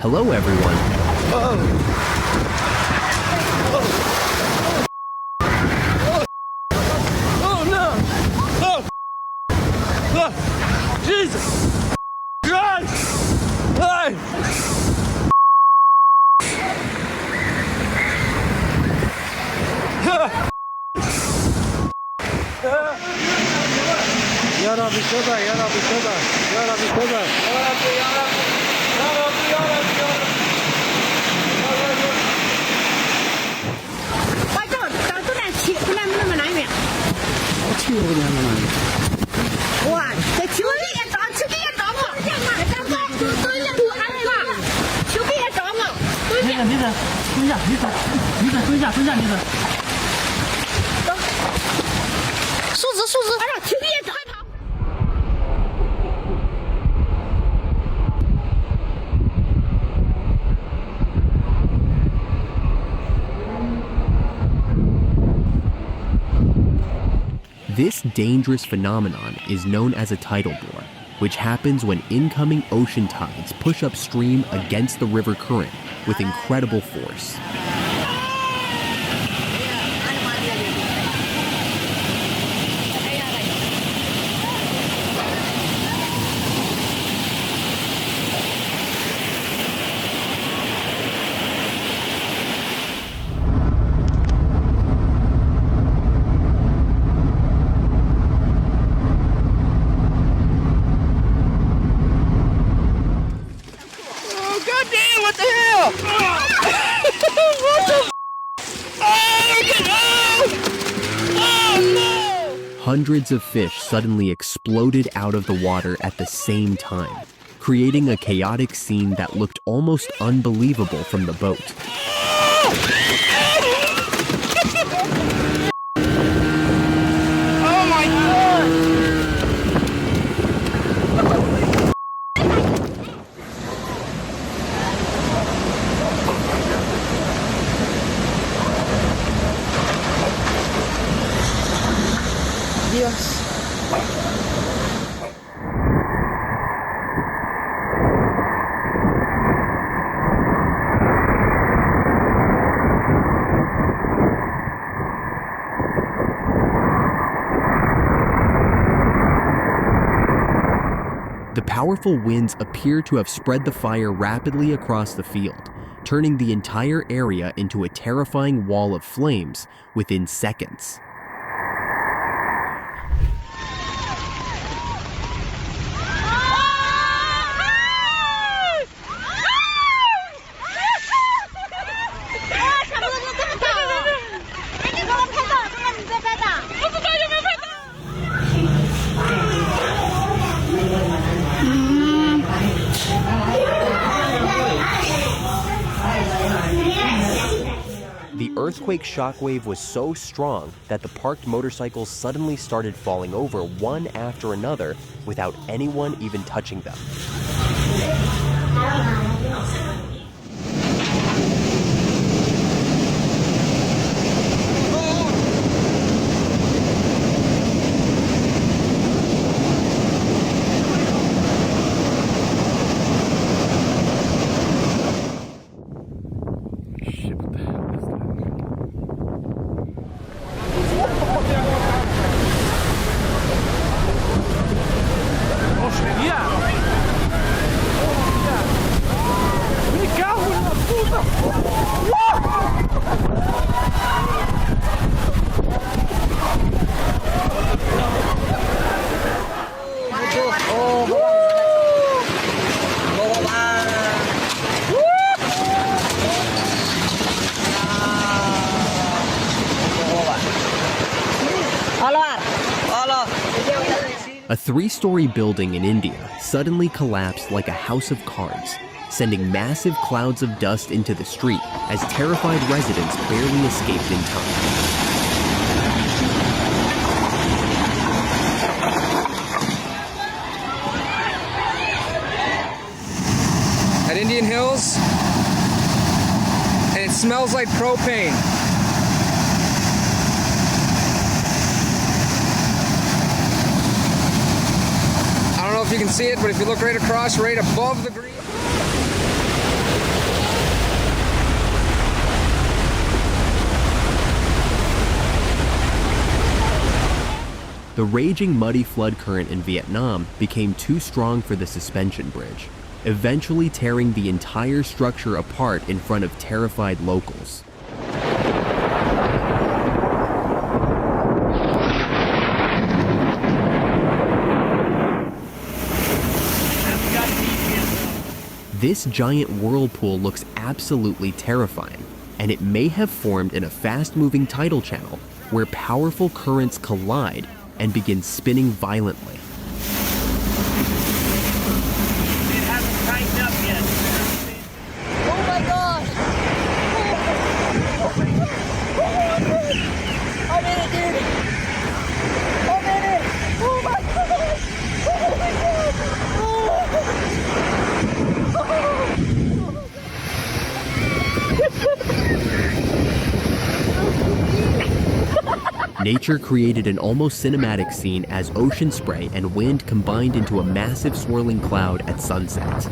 Hello, everyone. Oh no! Oh, Jesus Christ! Hey! Ya Rabbi şurada, ya Rabbi şurada, ya Rabbi şurada. Ya Rabbi, ya Rabbi, ya Rabbi, ya Rabbi, ya Rabbi. 我到都南去，不然那么难远。我去过那么哇，这球也长，球也长嘛，都安排嘛，球也长嘛，都没事没事，蹲下，没事，没事，蹲下，没事。数字，哎呀，球也长。 This dangerous phenomenon is known as a tidal bore, which happens when incoming ocean tides push upstream against the river current with incredible force. What the hell? What the? Oh no! Hundreds of fish suddenly exploded out of the water at the same time, creating a chaotic scene that looked almost unbelievable from the boat. Oh my God! Dios. The powerful winds appear to have spread the fire rapidly across the field, turning the entire area into a terrifying wall of flames within seconds. The earthquake shockwave was so strong that the parked motorcycles suddenly started falling over one after another without anyone even touching them. A three-story building in India suddenly collapsed like a house of cards, sending massive clouds of dust into the street as terrified residents barely escaped in time. At Indian Hills, and it smells like propane. I don't know if you can see it, but if you look right across, right above the green. The raging muddy flood current in Vietnam became too strong for the suspension bridge, eventually tearing the entire structure apart in front of terrified locals. This giant whirlpool looks absolutely terrifying, and it may have formed in a fast-moving tidal channel where powerful currents collide and begin spinning violently. It hasn't tightened up yet. Oh my god! I'm in it, dude! I'm in it! Oh my god! Oh my god! Nature created an almost cinematic scene as ocean spray and wind combined into a massive swirling cloud at sunset.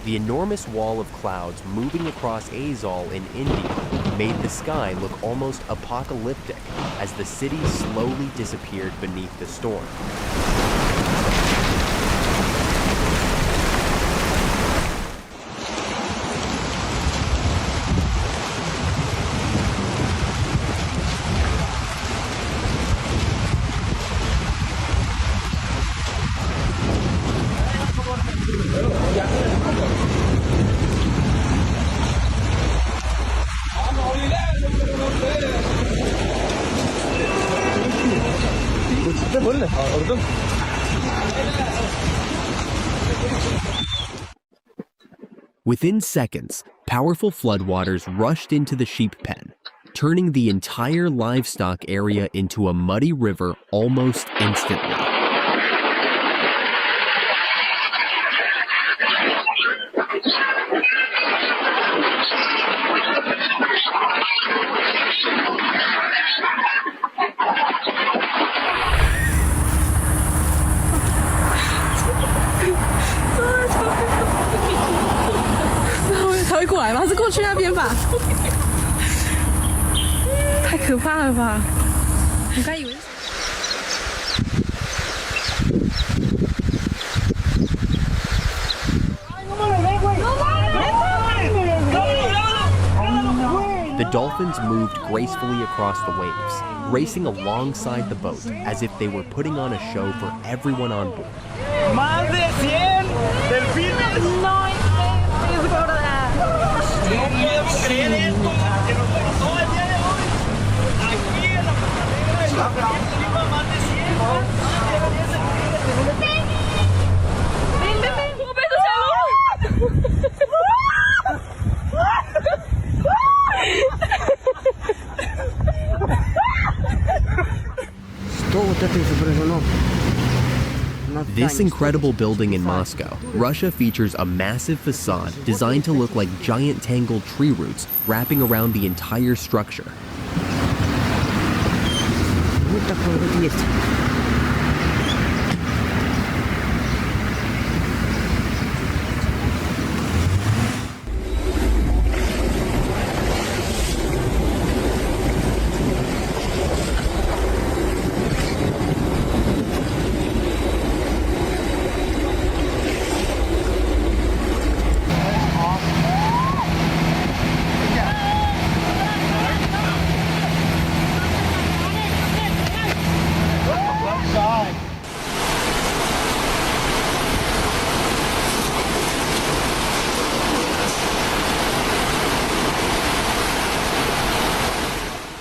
The enormous wall of clouds moving across Azol in India made the sky look almost apocalyptic as the city slowly disappeared beneath the storm. Within seconds, powerful floodwaters rushed into the sheep pen, turning the entire livestock area into a muddy river almost instantly. The dolphins moved gracefully across the waves, racing alongside the boat as if they were putting on a show for everyone on board. Más de 100 delfines. No, please go to that. No puedo creer esto, que nos pasó el día de hoy. Aquí en la Pantanera, en la Pantanera, más de 100. Ven, ven, ven. Roberto, se This incredible building in Moscow, Russia features a massive facade designed to look like giant tangled tree roots wrapping around the entire structure.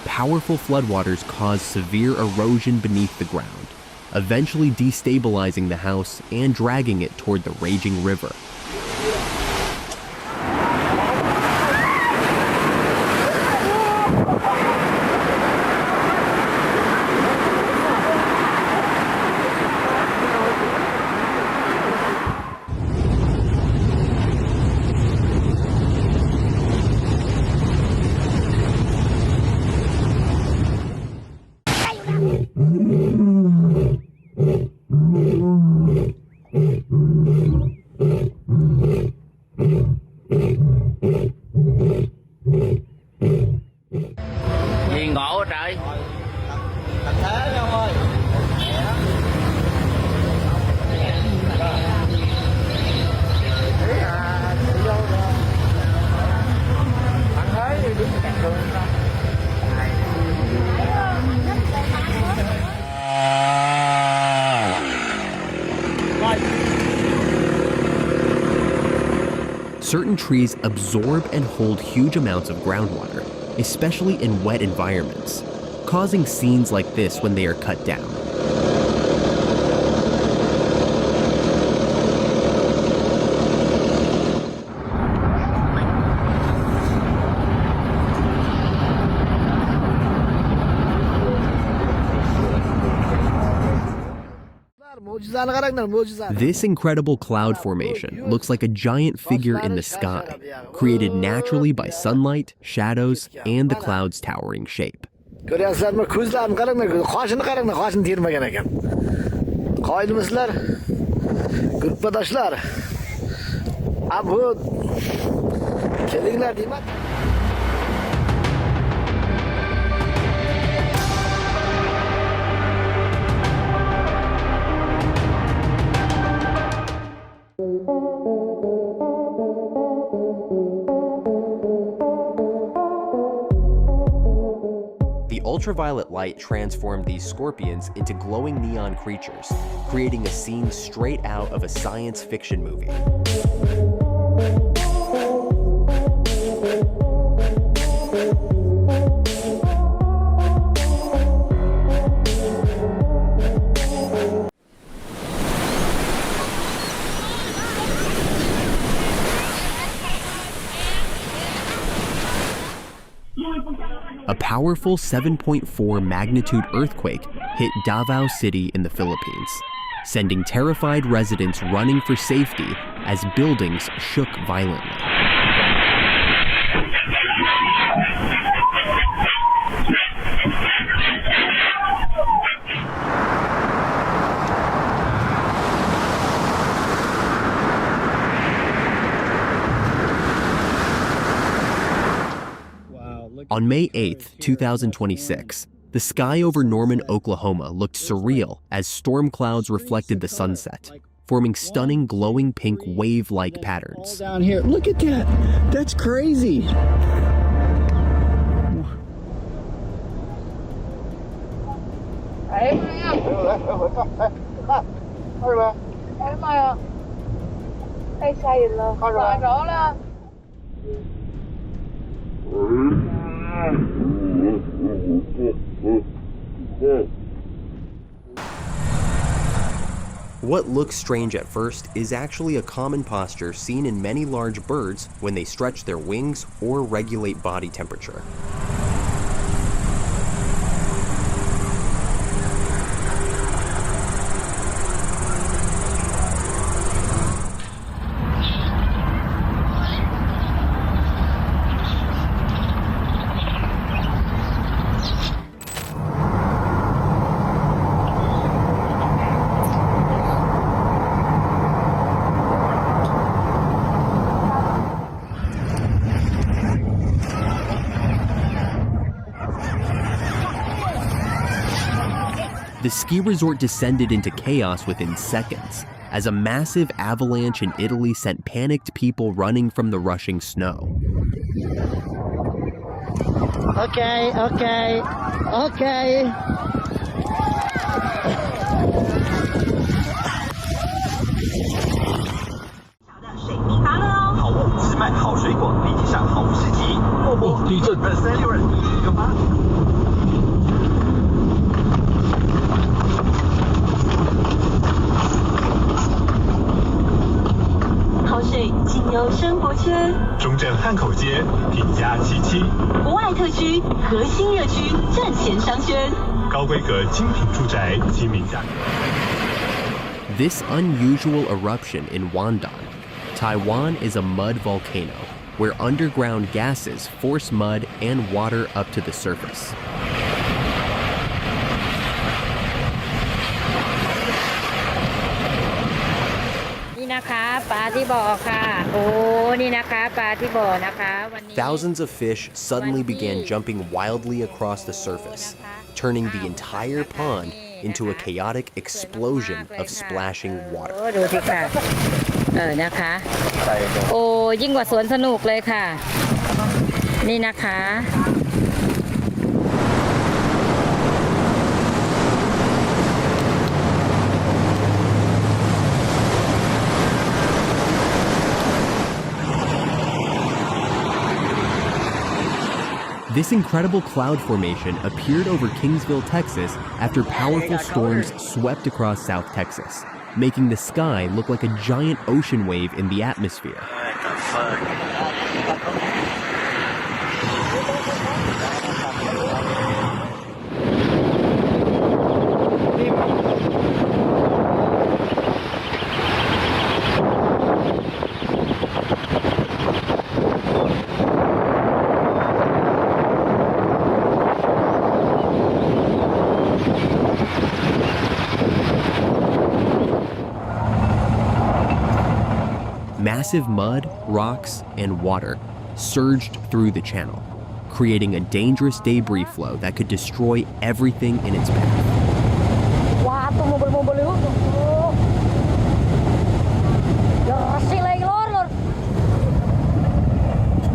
Powerful floodwaters caused severe erosion beneath the ground, eventually destabilizing the house and dragging it toward the raging river. Certain trees absorb and hold huge amounts of groundwater, especially in wet environments, causing scenes like this when they are cut down. This incredible cloud formation looks like a giant figure in the sky, created naturally by sunlight, shadows, and the cloud's towering shape. The ultraviolet light transformed these scorpions into glowing neon creatures, creating a scene straight out of a science fiction movie. A powerful 7.4 magnitude earthquake hit Davao City in the Philippines, sending terrified residents running for safety as buildings shook violently. On May 8, 2026, the sky over Norman, Oklahoma looked surreal as storm clouds reflected the sunset, forming stunning glowing pink wave-like patterns. Down here, look at that. That's crazy. What looks strange at first is actually a common posture seen in many large birds when they stretch their wings or regulate body temperature. The ski resort descended into chaos within seconds, as a massive avalanche in Italy sent panicked people running from the rushing snow. Okay. This unusual eruption in Wandon, Taiwan, is a mud volcano where underground gases force mud and water up to the surface. Thousands of fish suddenly began jumping wildly across the surface, turning the entire pond into a chaotic explosion of splashing water. โอ้ยิ่งกว่าสวนสนุกเลยค่ะนี่นะคะ This incredible cloud formation appeared over Kingsville, Texas, after powerful storms swept across South Texas, making the sky look like a giant ocean wave in the atmosphere. Massive mud, rocks, and water surged through the channel, creating a dangerous debris flow that could destroy everything in its path. Wah, tuh mobil-mobil itu. Gasi lagi lor.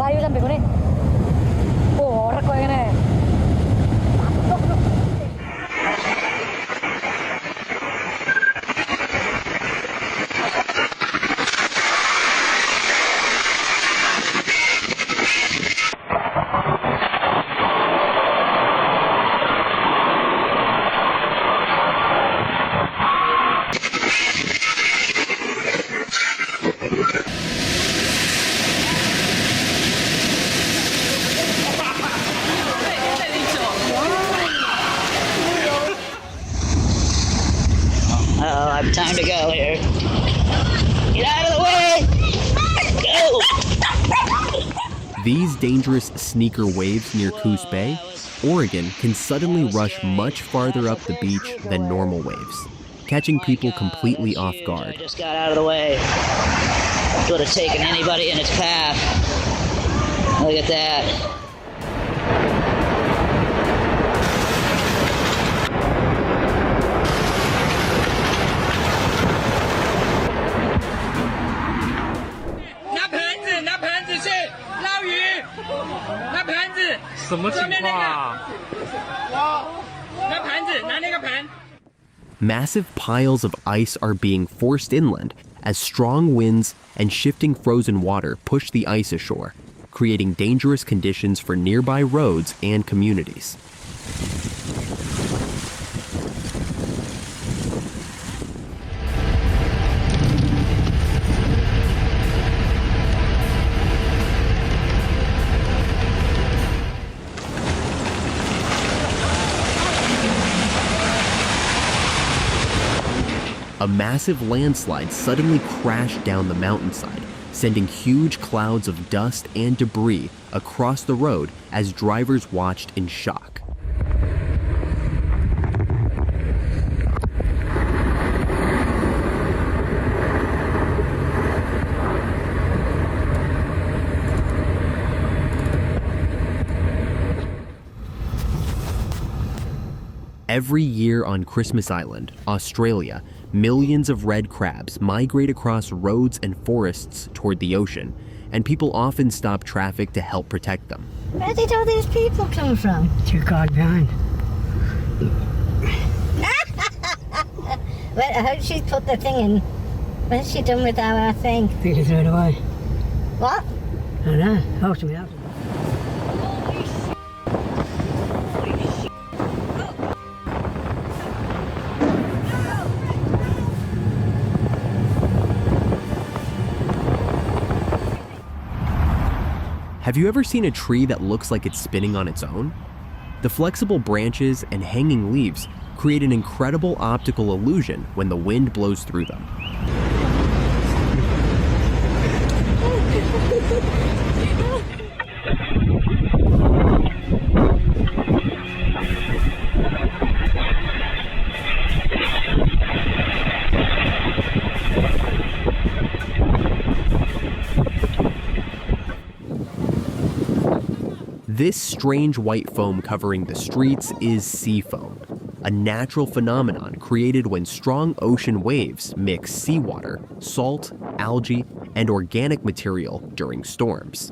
Layu sampai sini. Oh, rek kayak gini. Oh, I have time to go here. Get out of the way! Go! These dangerous sneaker waves near Coos Bay, Oregon, can suddenly rush much farther up the beach than normal waves, catching people completely off I guard. just got out of the way. Would have taken anybody in its path. Look at that. Massive piles of ice are being forced inland as strong winds and shifting frozen water push the ice ashore, creating dangerous conditions for nearby roads and communities. A massive landslide suddenly crashed down the mountainside, sending huge clouds of dust and debris across the road as drivers watched in shock. Every year on Christmas Island, Australia, millions of red crabs migrate across roads and forests toward the ocean, and people often stop traffic to help protect them. Where did all these people come from? Too God behind. Well, how did she put the thing in? What's she done with our thing? I think they threw it away. What? I don't know. Oh, something else. Have you ever seen a tree that looks like it's spinning on its own? The flexible branches and hanging leaves create an incredible optical illusion when the wind blows through them. This strange white foam covering the streets is sea foam, a natural phenomenon created when strong ocean waves mix seawater, salt, algae, and organic material during storms.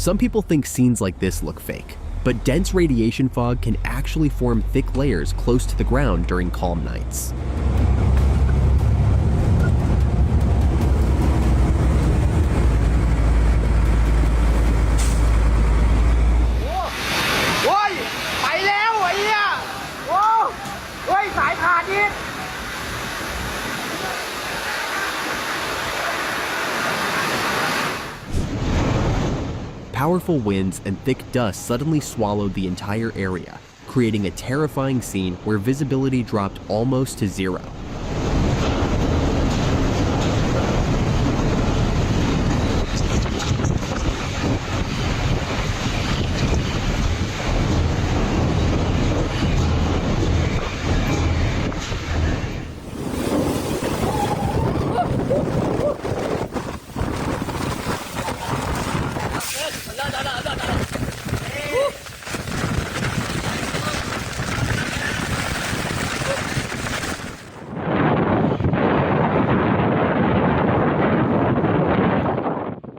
Some people think scenes like this look fake, but dense radiation fog can actually form thick layers close to the ground during calm nights. Powerful winds and thick dust suddenly swallowed the entire area, creating a terrifying scene where visibility dropped almost to zero.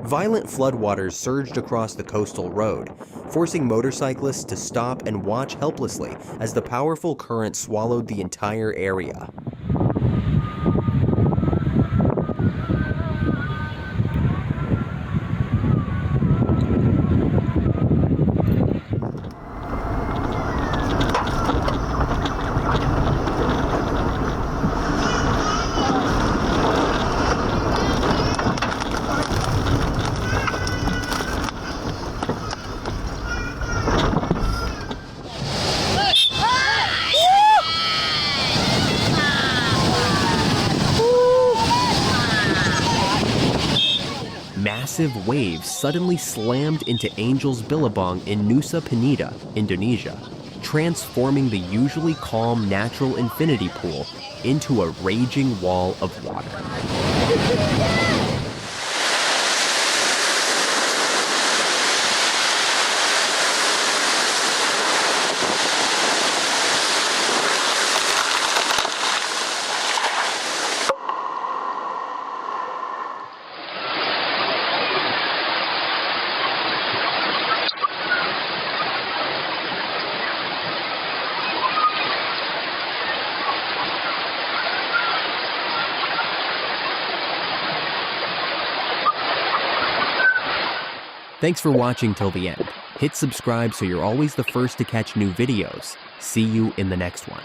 Violent floodwaters surged across the coastal road, forcing motorcyclists to stop and watch helplessly as the powerful current swallowed the entire area. Massive waves suddenly slammed into Angel's Billabong in Nusa Penida, Indonesia, transforming the usually calm natural infinity pool into a raging wall of water. Thanks for watching till the end. Hit subscribe so you're always the first to catch new videos. See you in the next one.